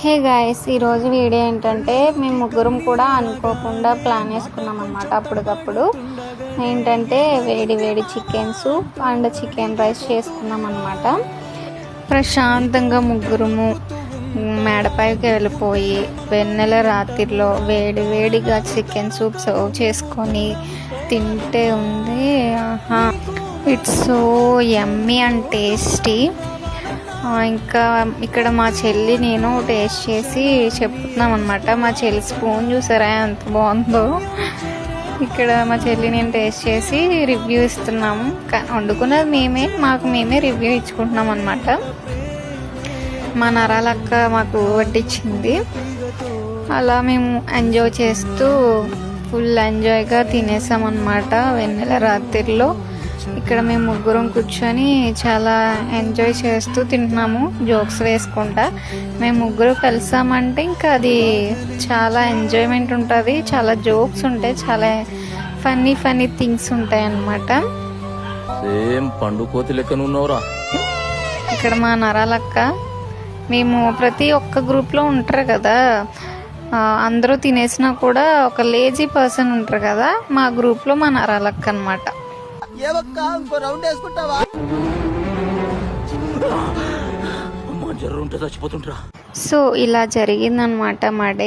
Hey guys, ఈరోజు video ఏంటంటే మేము ముగ్గురం కూడా అనుకోకుండా ప్లాన్ వేసుకున్నాం అనమాట. అప్పటికప్పుడు ఏంటంటే వేడి వేడి chicken soup and chicken rice చేసుకున్నాం అనమాట. ప్రశాంతంగా ముగ్గురము మేడపైకి వెళ్ళిపోయి వెన్నెల రాత్రిలో వేడి వేడిగా చికెన్ సూప్ సర్వ్ చేసుకొని తింటే ఉంది. It's so yummy and tasty. ఇంకా ఇక్కడ మా చెల్లి నేను టేస్ట్ చేసి చెప్తున్నాం అనమాట. మా చెల్లి స్పూన్ చూసారా ఎంత బాగుందో. ఇక్కడ మా చెల్లి నేను టేస్ట్ చేసి రివ్యూ ఇస్తున్నాము. వండుకున్నది మేమే రివ్యూ ఇచ్చుకుంటున్నాం అనమాట. మా నరాలక్క మాకు వడ్డించింది. అలా మేము ఎంజాయ్ చేస్తూ ఫుల్ ఎంజాయ్గా తినేసాం అనమాట వెన్నెల రాత్రిలో. ఇక్కడ మేము ముగ్గురం కూర్చొని చాలా ఎంజాయ్ చేస్తూ తింటున్నాము, జోక్స్ వేసుకుంటా. మేము ముగ్గురు కలిసామంటే ఇంకా అది చాలా ఎంజాయ్మెంట్ ఉంటుంది, చాలా జోక్స్ ఉంటాయి, చాలా ఫన్నీ థింగ్స్ ఉంటాయి అన్నమాట. ఇక్కడ మా నరాలక్క, మేము ప్రతి ఒక్క గ్రూప్లో ఉంటారు కదా, అందరూ తినేసినా కూడా ఒక లేజీ పర్సన్ ఉంటారు కదా, మా గ్రూప్లో మా నరాలక్క అనమాట. సో ఇలా జరిగిందనమాట మా డే.